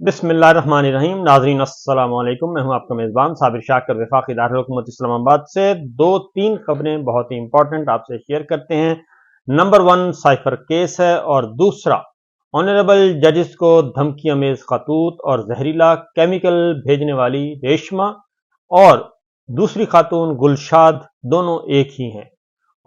बिस्मिल्लाहिर्रहमानिर्रहीम। नाज़रीन अस्सलाम वालेकुम। मैं हूं आपका मेज़बान साबिर शाकिर, वफाकी दारुल हुकूमत इस्लामाबाद से दो तीन खबरें बहुत ही इंपॉर्टेंट आपसे शेयर करते हैं। नंबर वन साइफर केस है और दूसरा ऑनरेबल जजेस को धमकी अमेज खतूत और जहरीला केमिकल भेजने वाली रेशमा और दूसरी खातून गुलशाद दोनों एक ही हैं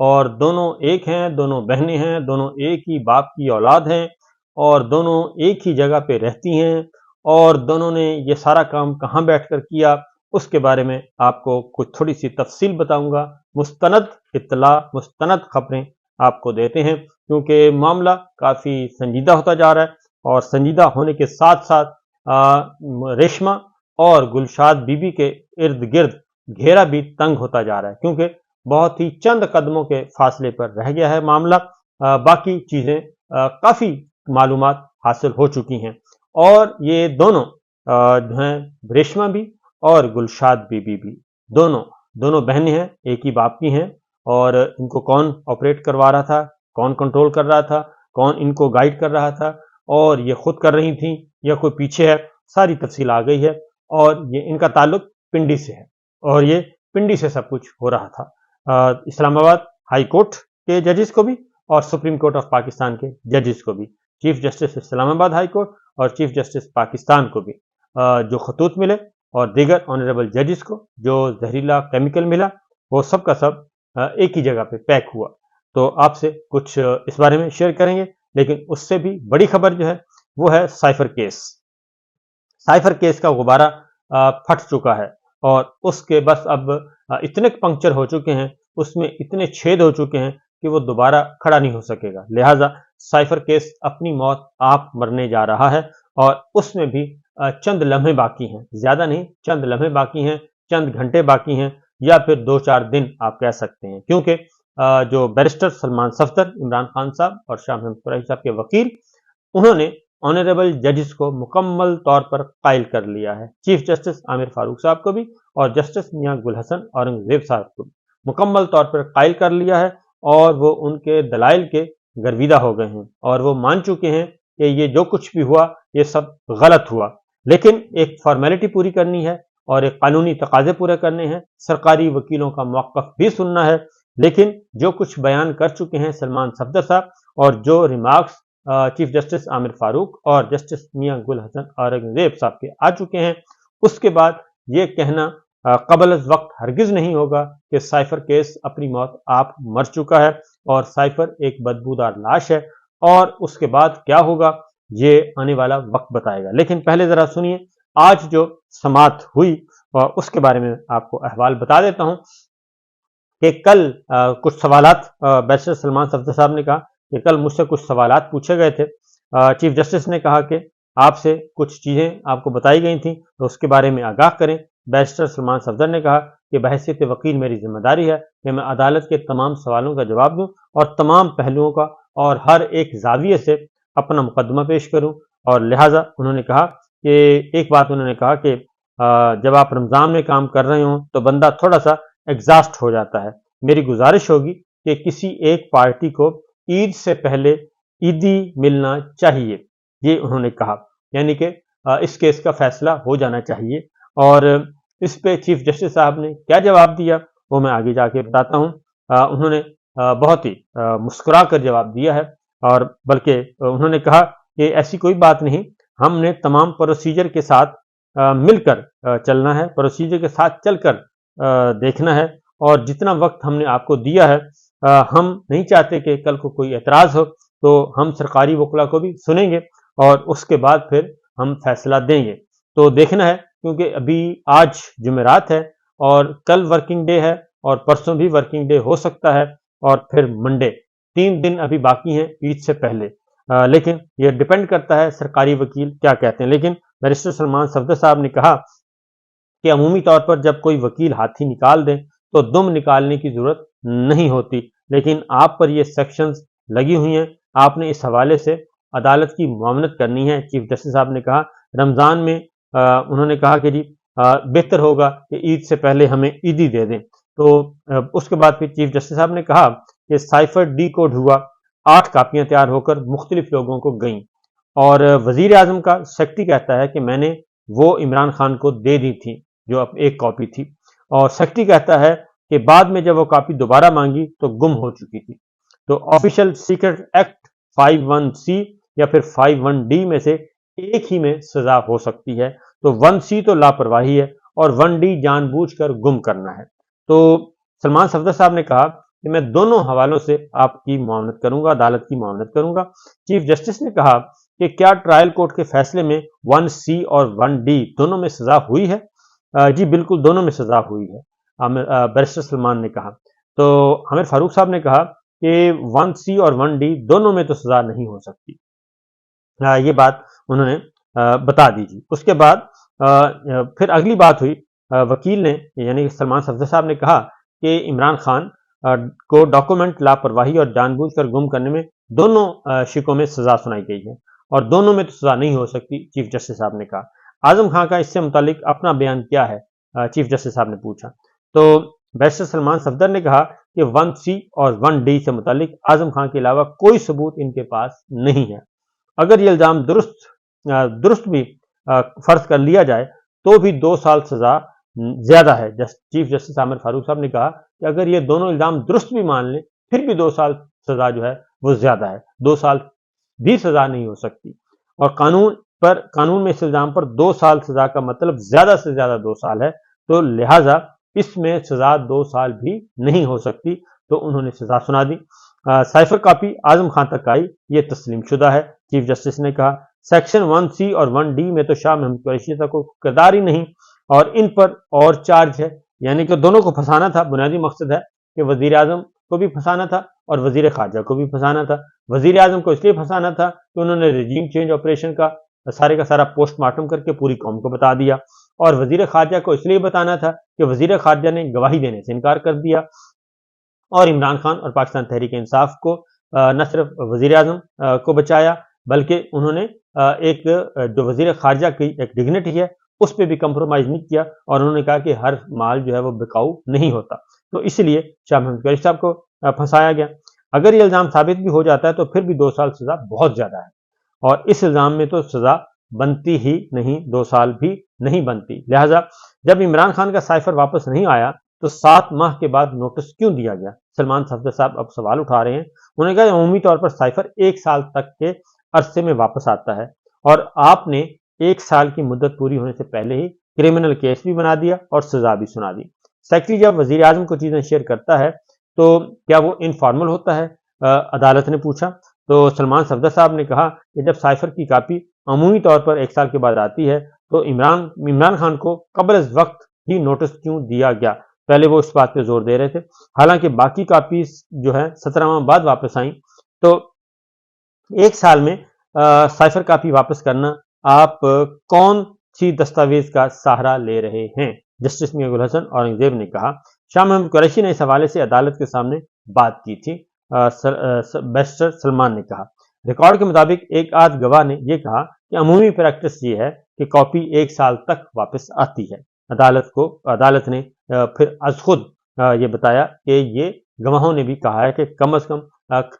और दोनों एक हैं, दोनों बहनें हैं, दोनों एक ही बाप की औलाद हैं और दोनों एक ही जगह पे रहती हैं और दोनों ने ये सारा काम कहाँ बैठकर किया उसके बारे में आपको कुछ थोड़ी सी तफसील बताऊंगा। मुस्तनद इत्तला, मुस्तनद खबरें आपको देते हैं क्योंकि मामला काफ़ी संजीदा होता जा रहा है और संजीदा होने के साथ साथ रेशमा और गुलशाद बीबी के इर्द गिर्द घेरा भी तंग होता जा रहा है क्योंकि बहुत ही चंद कदमों के फासले पर रह गया है मामला। बाकी चीज़ें काफ़ी मालूमात हासिल हो चुकी हैं और ये दोनों जो हैं रेशमा भी और गुलशाद बीबी भी दोनों बहनें हैं, एक ही बाप की हैं और इनको कौन ऑपरेट करवा रहा था, कौन कंट्रोल कर रहा था, कौन इनको गाइड कर रहा था और ये खुद कर रही थी या कोई पीछे है, सारी तफसील आ गई है और ये इनका ताल्लुक पिंडी से है और ये पिंडी से सब कुछ हो रहा था। इस्लामाबाद हाई कोर्ट के जजेस को भी और सुप्रीम कोर्ट ऑफ पाकिस्तान के जजेस को भी, chief justice Islamabad high court और चीफ जस्टिस पाकिस्तान को भी जो खतूत मिले और दीगर ऑनरेबल जजेस को जो जहरीला केमिकल मिला वो सब का सब एक ही जगह पे पैक हुआ। तो आपसे कुछ इस बारे में शेयर करेंगे, लेकिन उससे भी बड़ी खबर जो है वो है साइफर केस। साइफर केस का गुब्बारा फट चुका है और उसके बस अब इतने पंक्चर हो चुके हैं, उसमें इतने छेद हो चुके हैं कि वो दोबारा खड़ा नहीं हो सकेगा। लिहाजा साइफर केस अपनी मौत आप मरने जा रहा है और उसमें भी चंद लम्हे बाकी हैं, ज्यादा नहीं, चंद लम्हे बाकी हैं, चंद घंटे बाकी हैं या फिर 2-4 दिन आप कह सकते हैं क्योंकि जो बैरिस्टर सलमान सफदर, इमरान खान साहब और शाह महमूद कुरैशी साहब के वकील, उन्होंने ऑनरेबल जजेस को मुकम्मल तौर पर कायल कर लिया है। चीफ जस्टिस आमिर फारूक साहब को भी और जस्टिस मियां गुल हसन औरंगजेब साहब को भी मुकम्मल तौर पर कायल कर लिया है और वो उनके दलाइल के गर्विदा हो गए हैं और वो मान चुके हैं कि ये जो कुछ भी हुआ ये सब गलत हुआ, लेकिन एक फॉर्मेलिटी पूरी करनी है और एक कानूनी तकाजे पूरे करने हैं, सरकारी वकीलों का मौक़िफ़ भी सुनना है। लेकिन जो कुछ बयान कर चुके हैं सलमान सफदर साहब और जो remarks chief justice Aamir Farooq और जस्टिस मियां गुल हसन औरंगजेब साहब के आ चुके हैं, उसके बाद ये कहना कबल वक्त हरगिज नहीं होगा कि साइफर केस अपनी मौत आप मर चुका है और साइफर एक बदबूदार लाश है और उसके बाद क्या होगा ये आने वाला वक्त बताएगा। लेकिन पहले जरा सुनिए आज जो समात हुई और उसके बारे में आपको अहवाल बता देता हूं कि कल कुछ सवालात बैरिस्टर सलमान सफदर साहब ने कहा कि कल मुझसे कुछ सवालात पूछे गए थे। चीफ जस्टिस ने कहा कि आपसे कुछ चीज़ें आपको बताई गई थी तो उसके बारे में आगाह करें। बैरिस्टर सलमान सफदर ने कहा कि बहैसियत वकील मेरी जिम्मेदारी है कि मैं अदालत के तमाम सवालों का जवाब दूं और तमाम पहलुओं का और हर एक जाविये से अपना मुकदमा पेश करूं। और लिहाजा उन्होंने कहा कि एक बात उन्होंने कहा कि जब आप रमज़ान में काम कर रहे हों तो बंदा थोड़ा सा एग्जॉस्ट हो जाता है। मेरी गुजारिश होगी कि किसी एक पार्टी को ईद से पहले ईदी मिलना चाहिए, ये उन्होंने कहा, यानी कि इस केस का फैसला हो जाना चाहिए। और इस पे चीफ जस्टिस साहब ने क्या जवाब दिया वो मैं आगे जाके बताता हूँ। उन्होंने बहुत ही मुस्कुरा कर जवाब दिया है और बल्कि उन्होंने कहा कि ऐसी कोई बात नहीं, हमने तमाम प्रोसीजर के साथ मिलकर चलना है, प्रोसीजर के साथ चलकर देखना है और जितना वक्त हमने आपको दिया है हम नहीं चाहते कि कल को कोई एतराज़ हो तो हम सरकारी वकला को भी सुनेंगे और उसके बाद फिर हम फैसला देंगे। तो देखना है क्योंकि अभी आज जुमेरात है और कल वर्किंग डे है और परसों भी वर्किंग डे हो सकता है और फिर मंडे, 3 दिन अभी बाकी हैं ईद से पहले। लेकिन यह डिपेंड करता है सरकारी वकील क्या कहते हैं। लेकिन बैरिस्टर सलमान सफदर साहब ने कहा कि अमूमी तौर पर जब कोई वकील हाथी निकाल दे तो दुम निकालने की जरूरत नहीं होती, लेकिन आप पर ये सेक्शंस लगी हुई हैं, आपने इस हवाले से अदालत की मुआवनत करनी है। चीफ जस्टिस साहब ने कहा रमज़ान में उन्होंने कहा कि जी बेहतर होगा कि ईद से पहले हमें ईदी दे दें। तो उसके बाद फिर चीफ जस्टिस साहब ने कहा कि साइफर डी कोड हुआ, 8 कापियां तैयार होकर मुख्तलिफ लोगों को गईं اور وزیر اعظم کا سیکرٹری کہتا ہے کہ میں نے وہ عمران خان کو دے دی تھی جو اب ایک کاپی تھی، اور سیکرٹری کہتا ہے کہ بعد میں جب وہ کاپی دوبارہ مانگی تو گم ہو چکی تھی۔ تو آفیشل سیکرٹ ایکٹ 51C یا پھر 51D میں سے ایک ہی میں سزا ہو سکتی ہے۔ تو 1C تو لاپرواہی ہے اور 1D جان بوجھ کر گم کرنا ہے۔ تو سلمان صفدر صاحب نے کہا کہ میں دونوں حوالوں سے آپ کی معاونت کروں گا، عدالت کی معاونت کروں گا۔ چیف جسٹس نے کہا کہ کیا ٹرائل کورٹ کے فیصلے میں 1C اور 1D دونوں میں سزا ہوئی ہے؟ جی بالکل دونوں میں سزا ہوئی ہے، بیرسٹر سلمان نے کہا۔ تو عامر فاروق صاحب نے کہا کہ 1C اور 1D دونوں میں تو سزا نہیں ہو سکتی، یہ بات انہوں نے بتا دی جی۔ اس کے بعد پھر اگلی بات ہوئی، وکیل نے یعنی سلمان صفدر صاحب نے کہا کہ عمران خان کو ڈاکومنٹ لاپرواہی اور جان بوجھ کر گم کرنے میں دونوں شکوں میں سزا سنائی گئی ہے اور دونوں میں تو سزا نہیں ہو سکتی، چیف جسٹس صاحب نے کہا۔ اعظم خان کا اس سے متعلق اپنا بیان کیا ہے، چیف جسٹس صاحب نے پوچھا۔ تو بیرسٹر سلمان صفدر نے کہا کہ 1C اور 1D سے متعلق اعظم خان کے علاوہ کوئی ثبوت ان کے پاس نہیں ہے۔ اگر یہ الزام درست بھی فرض کر لیا جائے تو بھی 2 سال سزا زیادہ ہے۔ چیف جسٹس عامر فاروق صاحب نے کہا کہ اگر یہ دونوں الزام درست بھی مان لیں پھر بھی 2 سال سزا جو ہے وہ زیادہ ہے، 2 سال بھی سزا نہیں ہو سکتی، اور قانون میں اس الزام پر 2 سال سزا کا مطلب زیادہ سے زیادہ 2 سال ہے، تو لہٰذا اس میں سزا 2 سال بھی نہیں ہو سکتی، تو انہوں نے سزا سنا دی۔ سائفر کاپی اعظم خان تک آئی، یہ تسلیم شدہ ہے، چیف جسٹس نے کہا۔ سیکشن 1C اور 1D میں تو شاہ محمود قریشی تک کو کردار ہی نہیں، اور ان پر اور چارج ہے، یعنی کہ دونوں کو پھنسانا تھا۔ بنیادی مقصد ہے کہ وزیر اعظم کو بھی پھنسانا تھا اور وزیر خارجہ کو بھی پھنسانا تھا۔ وزیر اعظم کو اس لیے پھنسانا تھا کہ انہوں نے رجیم چینج آپریشن کا سارا پوسٹ مارٹم کر کے پوری قوم کو بتا دیا، اور وزیر خارجہ کو اس لیے بتانا تھا کہ وزیر خارجہ نے گواہی دینے سے انکار کر دیا، اور عمران خان اور پاکستان تحریک انصاف کو نہ صرف وزیر اعظم کو بچایا بلکہ انہوں نے ایک جو وزیر خارجہ کی ایک ڈگنیٹی ہے اس پہ بھی کمپرومائز نہیں کیا، اور انہوں نے کہا کہ ہر مال جو ہے وہ بکاؤ نہیں ہوتا، تو اس لیے شاہ محمود قریشی صاحب کو پھنسایا گیا۔ اگر یہ الزام ثابت بھی ہو جاتا ہے تو پھر بھی 2 سال سزا بہت زیادہ ہے، اور اس الزام میں تو سزا بنتی ہی نہیں، 2 سال بھی نہیں بنتی۔ لہٰذا جب عمران خان کا سائفر واپس نہیں آیا تو 7 ماہ کے بعد نوٹس کیوں دیا گیا؟ سلمان صفدر صاحب اب سوال اٹھا رہے ہیں۔ انہوں نے کہا کہ عمومی طور پر سائفر 1 سال تک کے عرصے میں واپس آتا ہے، اور آپ نے 1 سال کی مدت پوری ہونے سے پہلے ہی کرمنل کیس بھی بنا دیا اور سزا بھی سنا دی۔ سیکرٹری جب وزیر اعظم کو چیزیں شیئر کرتا ہے تو کیا وہ انفارمل ہوتا ہے؟ عدالت نے پوچھا۔ تو سلمان صفدر صاحب نے کہا کہ جب سائفر کی کاپی عمومی طور پر 1 سال کے بعد آتی ہے تو عمران خان کو قبل از وقت ہی نوٹس کیوں دیا گیا؟ پہلے وہ اس بات پہ زور دے رہے تھے، حالانکہ باقی کاپیز جو ہے 17 ماہ بعد واپس آئیں، تو 1 سال میں سائفر کاپی واپس کرنا آپ کون سی دستاویز کا سہارا لے رہے ہیں؟ جسٹس میاں گل حسن اورنگزیب نے کہا۔ شاہ محمود قریشی نے اس حوالے سے عدالت کے سامنے بات کی تھی، بیرسٹر سلمان نے کہا۔ ریکارڈ کے مطابق ایک آدھ گواہ نے یہ کہا کہ عمومی پریکٹس یہ ہے کہ کاپی 1 سال تک واپس آتی ہے۔ عدالت نے پھر از خود یہ بتایا کہ یہ گواہوں نے بھی کہا ہے کہ کم از کم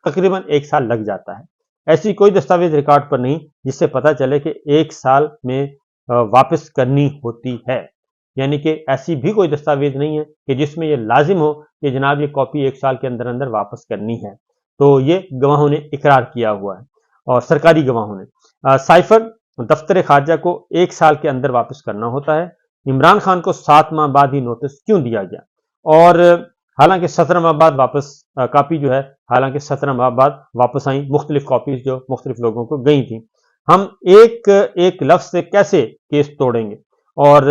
تقریباً 1 سال لگ جاتا ہے۔ ایسی کوئی دستاویز ریکارڈ پر نہیں جس سے پتہ چلے کہ 1 سال میں واپس کرنی ہوتی ہے، یعنی کہ ایسی بھی کوئی دستاویز نہیں ہے کہ جس میں یہ لازم ہو کہ جناب یہ کاپی 1 سال کے اندر اندر واپس کرنی ہے۔ تو یہ گواہوں نے اقرار کیا ہوا ہے، اور سرکاری گواہوں نے۔ سائفر دفتر خارجہ کو 1 سال کے اندر واپس کرنا ہوتا ہے، عمران خان کو 7 ماہ بعد ہی نوٹس کیوں دیا گیا؟ اور حالانکہ 17 ماہ بعد واپس کاپی جو ہے، حالانکہ 17 ماہ بعد واپس آئیں مختلف کاپیز جو مختلف لوگوں کو گئی تھیں، ہم ایک لفظ سے کیسے کیس توڑیں گے؟ اور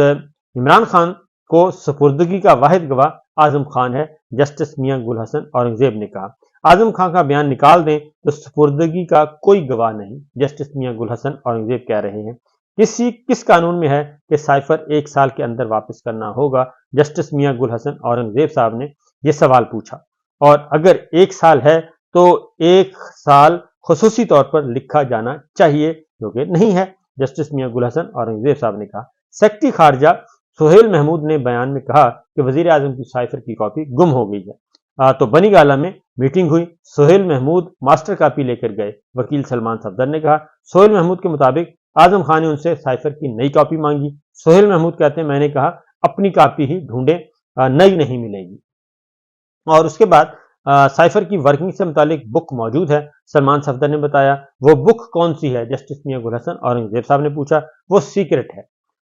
عمران خان کو سپردگی کا واحد گواہ اعظم خان ہے، جسٹس میاں گل حسن اورنگزیب نے کہا۔ اعظم خان کا بیان نکال دیں تو سپردگی کا کوئی گواہ نہیں، جسٹس میاں گل حسن اورنگزیب کہہ رہے ہیں۔ کس قانون میں ہے کہ سائفر 1 سال کے اندر واپس کرنا ہوگا؟ جسٹس میاں گل حسن اورنگزیب صاحب نے یہ سوال پوچھا، اور اگر 1 سال ہے تو 1 سال خصوصی طور پر لکھا جانا چاہیے، جو کہ نہیں ہے، جسٹس میاں گل حسن اورنگزیب صاحب نے کہا۔ سیکرٹری خارجہ سہیل محمود نے بیان میں کہا کہ وزیر اعظم کی سائفر کی کاپی گم ہو گئی ہے۔ तो बनीगाला में मीटिंग हुई। सोहेल महमूद मास्टर कॉपी लेकर गए। वकील सलमान सफदर ने कहा, सोहेल महमूद के मुताबिक आजम खान ने उनसे साइफर की नई कॉपी मांगी। सोहेल महमूद कहते हैं, मैंने कहा अपनी कॉपी ही ढूंढे, नई नहीं मिलेगी। और उसके बाद साइफर की वर्किंग से मुतालिक बुक मौजूद है। सलमान सफदर ने बताया, वो बुक कौन सी है? जस्टिस मियां गुल हसन औरंगजेब साहब ने पूछा। वो सीक्रेट है।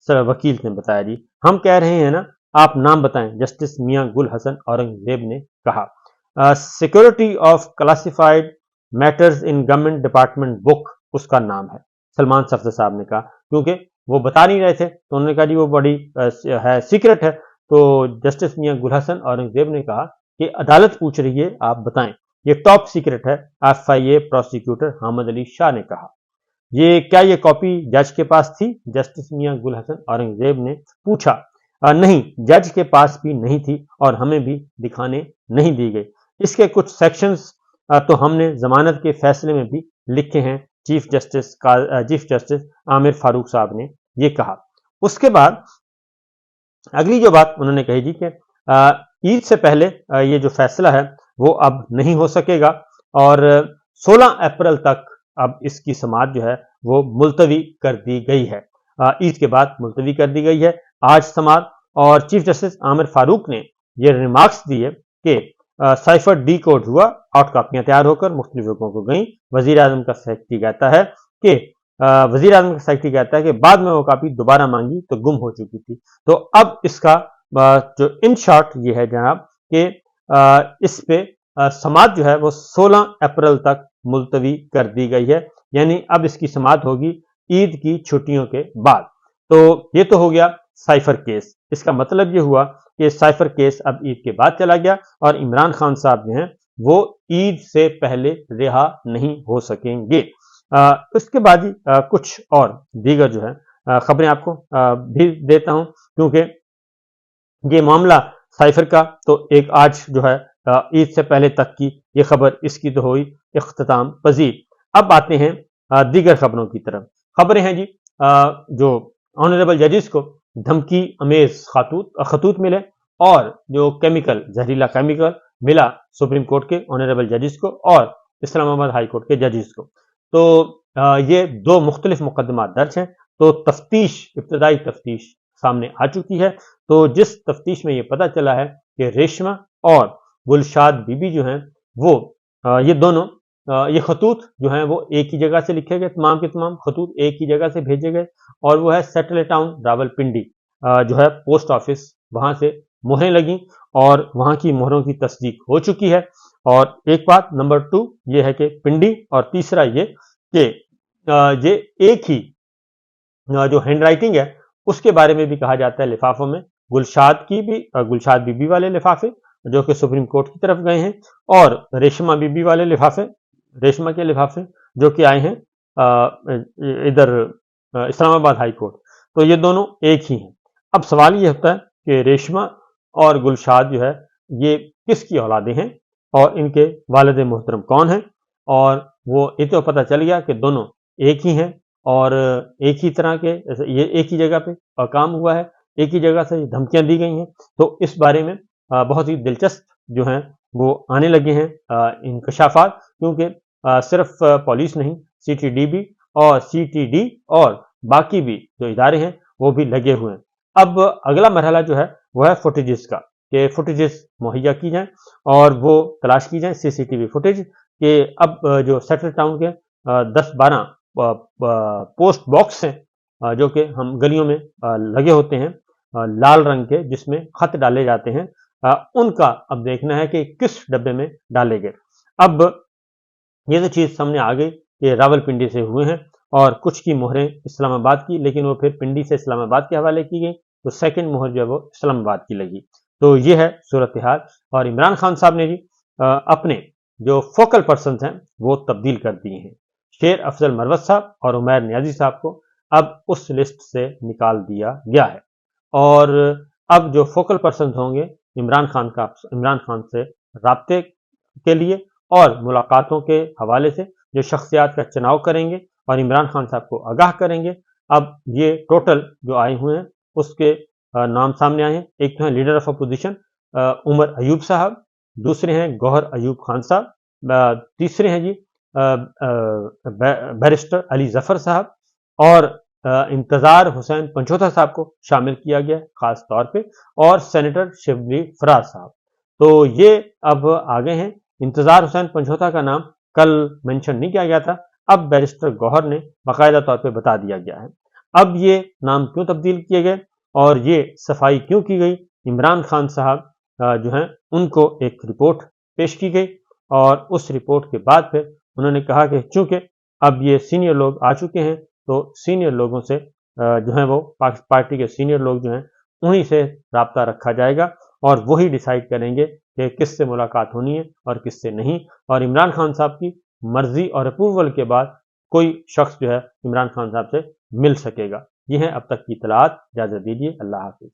सर वकील ने बताया, जी हम कह रहे हैं ना, आप नाम बताएं। जस्टिस मियां गुल हसन औरंगजेब ने कहा, security of classified matters in government department book उसका नाम है। सलमान सफदर साहब ने कहा, क्योंकि वो बता नहीं रहे थे तो उन्होंने कहा जी वो बड़ी है, सीक्रेट है। तो जस्टिस मियां गुल हसन औरंगजेब ने कहा कि अदालत पूछ रही है, आप बताएं, ये टॉप सीक्रेट है। एफआईए प्रोसिक्यूटर हामिद अली शाह ने कहा। क्या ये कॉपी जज के पास थी? जस्टिस मियां गुल हसन औरंगजेब ने पूछा। नहीं, जज के पास भी नहीं थी और हमें भी दिखाने नहीं दी गई। इसके कुछ सेक्शंस तो हमने जमानत के फैसले में भी लिखे हैं। चीफ जस्टिस आमिर फारूक साहब ने ये कहा। उसके बाद अगली जो बात उन्होंने कही जी कि ईद से पहले ये जो फैसला है वो अब नहीं हो सकेगा और 16 अप्रैल तक अब इसकी समाअत जो है वो मुलतवी कर दी गई है। ईद के बाद मुलतवी कर दी गई है आज समाअत। और चीफ जस्टिस आमिर फारूक ने ये रिमार्क्स दिए कि साइफर डी कोड हुआ, 8 कापियां तैयार होकर मुख्तलिफ लोगों को गई। वजीर आजम का सेक्रेटरी कहता है कि वजीर आजम का सेक्रेटरी कहता है कि बाद में वो कापी दोबारा मांगी तो गुम हो चुकी थी। तो अब इसका जो इन शॉर्ट ये है जनाब कि इस पे समाअत जो है वो 16 अप्रैल तक मुलतवी कर दी गई है, यानी अब इसकी समाअत होगी ईद की छुट्टियों के बाद। तो ये तो हो गया साइफर केस। इसका मतलब ये हुआ कि साइफर केस अब ईद के बाद चला गया और इमरान खान साहब जो हैं वो ईद से पहले रिहा नहीं हो सकेंगे। उसके बाद ही कुछ और दीगर जो है खबरें आपको भी देता हूं, क्योंकि ये मामला साइफर का तो एक आज जो है ईद से पहले तक की ये खबर, इसकी तो हुई इख्तिताम पजीर। अब आते हैं दीगर खबरों की तरफ। खबरें हैं जी जो ऑनरेबल जजेस को धमकी अमेज खतूत मिले और जो केमिकल, जहरीला केमिकल मिला सुप्रीम कोर्ट के ऑनरेबल जजेस को और इस्लामाबाद हाई कोर्ट के जजेस को। तो ये 2 मुख्तलिफ मुकदमा दर्ज हैं। तो इब्तदाई तफ्तीश सामने आ चुकी है। तो जिस तफ्तीश में ये पता चला है कि रेशमा और गुलशाद बीबी जो हैं वो ये दोनों ये खतूत जो हैं वो एक ही जगह से लिखे गए, तमाम के तमाम खतूत एक ही जगह से भेजे गए और वो है सैटेलाइट टाउन रावलपिंडी जो है पोस्ट ऑफिस, वहां से मोहरें लगी और वहां की मोहरों की तस्दीक हो चुकी है। और एक बात नंबर 2 ये है कि पिंडी, और तीसरा ये कि ये एक ही जो हैंड राइटिंग है उसके बारे में भी कहा जाता है लिफाफों में। गुलशाद बीबी वाले लिफाफे जो कि सुप्रीम कोर्ट की तरफ गए हैं और रेशमा बीबी वाले लिफाफे, रेशमा के लिफाफे जो कि आए हैं इधर इस्लामाबाद हाई कोर्ट। तो ये दोनों एक ही हैं। अब सवाल ये होता है कि रेशमा और गुलशाद जो है ये किसकी औलादे हैं और इनके वालिद मोहतरम कौन हैं। और वो ये तो पता चल गया कि दोनों एक ही हैं और एक ही तरह के, ये एक ही जगह पे काम हुआ है, एक ही जगह से धमकियां दी गई हैं। तो इस बारे में बहुत ही दिलचस्प जो हैं वो आने लगे हैं इंकशाफात, क्योंकि सिर्फ पुलिस नहीं, सीटीडीबी और सीटीडी और बाकी भी जो इदारे हैं वो भी लगे हुए हैं। अब अगला मरहला जो है वो है फुटेजेस का, कि फुटेजेस मुहैया की जाएं और वो तलाश की जाएं सीसीटीवी फुटेज के। अब जो सेटल टाउन के 10-12 पोस्ट बॉक्स हैं जो कि हम गलियों में लगे होते हैं लाल रंग के, जिसमें खत डाले जाते हैं, उनका अब देखना है कि किस डब्बे में डाले गए। अब ये तो चीज सामने आ गई कि रावलपिंडी से हुए हैं और कुछ की मोहरें इस्लामाबाद की, लेकिन वो फिर पिंडी से इस्लामाबाद के हवाले की गई, तो सेकंड मोहर जो है वो इस्लामाबाद की लगी। तो ये है सूरत हाल। और इमरान खान साहब ने जी अपने जो फोकल पर्सन हैं वो तब्दील कर दिए हैं। शेर अफजल मरवत साहब और उमैर नियाजी साहब को अब उस लिस्ट से निकाल दिया गया है और अब जो फोकल पर्सन होंगे इमरान खान से राब्ते के लिए और मुलाकातों के हवाले से जो शख्सियात का चुनाव करेंगे और इमरान खान साहब को आगाह करेंगे। अब ये टोटल जो आए हुए हैं उसके नाम सामने आए हैं। एक तो है leader of opposition Umar Ayub sahab, दूसरे हैं गौहर अयूब खान साहब, तीसरे हैं जी बैरिस्टर अली जफर साहब, और इंतजार हुसैन पंचोथा साहब को शामिल किया गया खास तौर पे, और सेनेटर शिबली फराज साहब। तो ये अब आगे हैं। इंतजार हुसैन पंचोथा का नाम कल मेंशन नहीं किया गया था, अब बैरिस्टर गौहर ने बाकायदा तौर पे बता दिया गया है। अब ये नाम क्यों तब्दील किए गए और ये सफाई क्यों की गई, इमरान खान साहब जो हैं उनको एक रिपोर्ट पेश की गई, और उस रिपोर्ट के बाद फिर उन्होंने कहा कि चूंकि अब ये सीनियर लोग आ चुके हैं तो सीनियर लोगों से जो है वो पार्टी के सीनियर लोग जो हैं उन्हीं से राब्ता रखा जाएगा और वही डिसाइड करेंगे कि किससे मुलाकात होनी है और किससे नहीं, और इमरान खान साहब की मर्जी और अप्रूवल के बाद कोई शख्स जो है इमरान खान साहब से मिल सकेगा। ये है अब तक की इतलात। इजाजत दीजिए, अल्लाह हाफिज।